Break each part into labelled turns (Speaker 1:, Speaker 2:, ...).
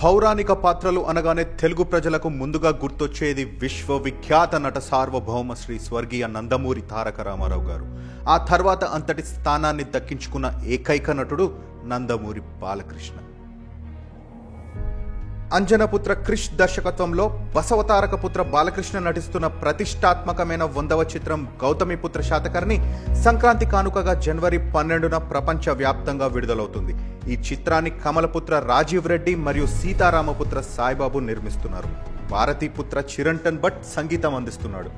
Speaker 1: పౌరాణిక పాత్రలు అనగానే తెలుగు ప్రజలకు ముందుగా గుర్తొచ్చేది విశ్వవిఖ్యాత నట సార్వభౌమ శ్రీ స్వర్గీయ నందమూరి తారక రామారావు గారు. ఆ తర్వాత అంతటి స్థానాన్ని దక్కించుకున్న ఏకైక నటుడు నందమూరి బాలకృష్ణ. అంజనపుత్ర క్రిష్ దర్శకత్వంలో బసవతారకపుత్ర బాలకృష్ణ నటిస్తున్న ప్రతిష్టాత్మకమైన 100వ చిత్రం గౌతమిపుత్ర శాతకర్ణి సంక్రాంతి కానుకగా జనవరి 12న ప్రపంచ వ్యాప్తంగా విడుదలవుతుంది. ఈ చిత్రాన్ని కమలపుత్ర రాజీవ్ రెడ్డి మరియు సీతారామపుత్ర సాయిబాబు నిర్మిస్తున్నారు. భారతీపుత్ర చిరంటన్ భట్ సంగీతం అందిస్తున్నాడు.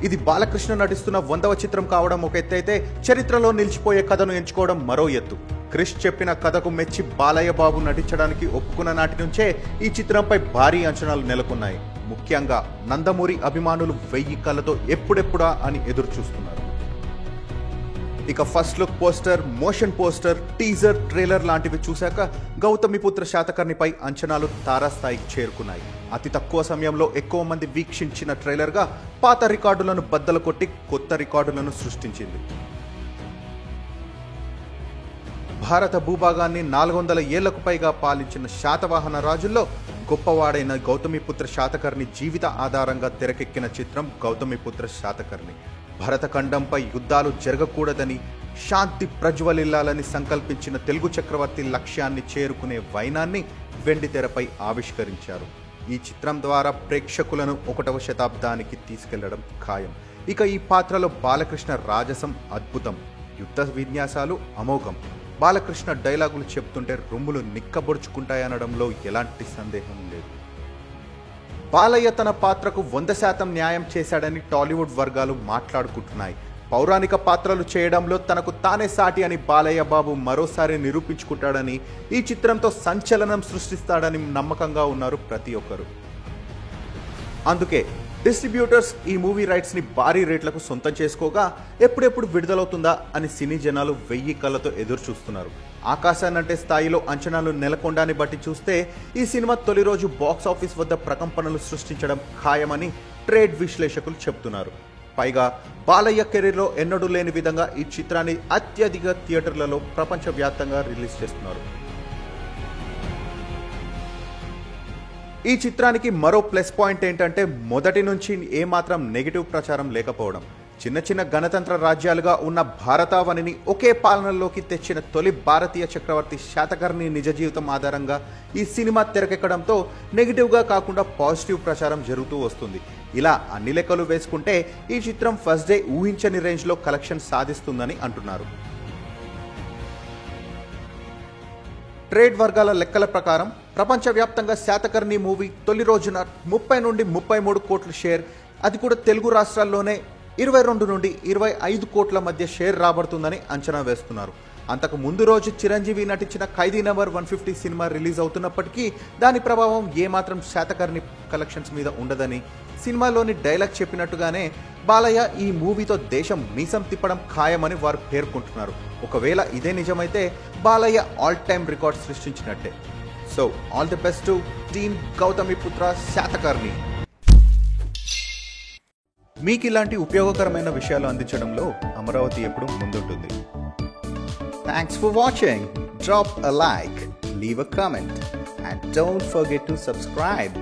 Speaker 1: ఇది బాలకృష్ణ నటిస్తున్న 100వ చిత్రం కావడం ఒక ఎత్తైతే, చరిత్రలో నిలిచిపోయే కథను ఎంచుకోవడం మరో ఎత్తు. క్రిష్ చెప్పిన కథకు మెచ్చి బాలయ్య బాబు నటించడానికి ఒప్పుకున్న నాటి నుంచే ఈ చిత్రంపై భారీ అంచనాలు నెలకొన్నాయి. ముఖ్యంగా నందమూరి అభిమానులు 1000 కళ్ళతో ఎప్పుడెప్పుడా అని ఎదురు చూస్తున్నారు. ఇక first look poster, motion poster, teaser, trailer లాంటివి చూశాక గౌతమిపుత్ర శాతకర్ణిపై అంచనాలు తారాస్థాయికి చేరుకున్నాయి. అతి తక్కువ సమయంలో ఎక్కువ మంది వీక్షించిన ట్రైలర్గా పాత రికార్డులను బద్దలు కొట్టి కొత్త రికార్డులను సృష్టించింది. భారత భూభాగాన్ని 400 ఏళ్లకు పైగా పాలించిన శాతవాహన రాజుల్లో గొప్పవాడైన గౌతమిపుత్ర శాతకర్ణి జీవిత ఆధారంగా తెరకెక్కిన చిత్రం గౌతమిపుత్ర శాతకర్ణి. భరతఖండంపై యుద్ధాలు జరగకూడదని, శాంతి ప్రజ్వలిల్లాలని సంకల్పించిన తెలుగు చక్రవర్తి లక్ష్యాన్ని చేరుకునే వైనాన్ని వెండితెరపై ఆవిష్కరించారు. ఈ చిత్రం ద్వారా ప్రేక్షకులను 1వ శతాబ్దానికి తీసుకెళ్లడం ఖాయం. ఇక ఈ పాత్రలో బాలకృష్ణ రాజసం అద్భుతం, యుద్ధ విన్యాసాలు అమోఘం. బాలకృష్ణ డైలాగులు చెప్తుంటే రొమ్ములు నిక్కబొడుచుకుంటాయనడంలో ఎలాంటి సందేహం లేదు. బాలయ్య తన పాత్రకు 100% న్యాయం చేశాడని టాలీవుడ్ వర్గాలు మాట్లాడుకుంటున్నాయి. పౌరాణిక పాత్రలు చేయడంలో తనకు తానే సాటి అని బాలయ్య బాబు మరోసారి నిరూపించుకుంటాడని, ఈ చిత్రంతో సంచలనం సృష్టిస్తాడని నమ్మకంగా ఉన్నారు ప్రతి ఒక్కరు. అందుకే డిస్ట్రిబ్యూటర్స్ ఈ మూవీ రైట్స్ ని భారీ రేట్లకు సొంతం చేసుకోగా ఎప్పుడెప్పుడు విడుదలవుతుందా అని సినీ జనాలు 1000 కళ్ళతో ఎదురు చూస్తున్నారు. ఆకాశాన్నంటే స్థాయిలో అంచనాలు నెలకొండాన్ని బట్టి చూస్తే ఈ సినిమా తొలి రోజు బాక్స్ ఆఫీస్ వద్ద ప్రకంపనలు సృష్టించడం ఖాయమని ట్రేడ్ విశ్లేషకులు చెబుతున్నారు. పైగా బాలయ్య కెరీర్లో ఎన్నడూ లేని విధంగా ఈ చిత్రాన్ని అత్యధిక థియేటర్లలో ప్రపంచవ్యాప్తంగా రిలీజ్ చేస్తున్నారు. ఈ చిత్రానికి మరో ప్లస్ పాయింట్ ఏంటంటే మొదటి నుంచి ఏమాత్రం నెగిటివ్ ప్రచారం లేకపోవడం. చిన్న చిన్న గణతంత్ర రాజ్యాలుగా ఉన్న భారతావనిని ఒకే పాలనలోకి తెచ్చిన తొలి భారతీయ చక్రవర్తి శాతకర్ణి నిజ జీవితం ఆధారంగా ఈ సినిమా తెరకెక్కడంతో నెగిటివ్గా కాకుండా పాజిటివ్ ప్రచారం జరుగుతూ వస్తుంది. ఇలా అన్ని లెక్కలు వేసుకుంటే ఈ చిత్రం ఫస్ట్ డే ఊహించని రేంజ్లో కలెక్షన్ సాధిస్తుందని అంటున్నారు. ట్రేడ్ వర్గాల లెక్కల ప్రకారం ప్రపంచవ్యాప్తంగా శాతకర్ణి మూవీ తొలి రోజున 30 నుండి 33 కోట్ల షేర్, అది కూడా తెలుగు రాష్ట్రాల్లోనే 22 నుండి 25 కోట్ల మధ్య షేర్ రాబడుతుందని అంచనా వేస్తున్నారు. అంతకు ముందు రోజు చిరంజీవి నటించిన ఖైదీ నంబర్ 150 సినిమా రిలీజ్ అవుతున్నప్పటికీ దాని ప్రభావం ఏమాత్రం శాతకర్ణి కలెక్షన్స్ మీద ఉండదని, సినిమాలోని డైలాగ్ చెప్పినట్టుగానే బాలయ్య ఈ మూవీతో దేశం మీసం తిప్పడం ఖాయమని వారు పేర్కొంటున్నారు. ఒకవేళ ఇదే నిజమైతే బాలయ్య ఆల్ టైమ్ రికార్డ్ సృష్టించినట్టే. So all the best to team Gautamiputra Satakarni. మీకు ఇలాంటి ఉపయోగకరమైన విషయాలు అందించడంలో అమరావతి ఎప్పుడు ముందుంటుంది. Thanks for watching. Drop a like, leave a comment and don't forget to subscribe.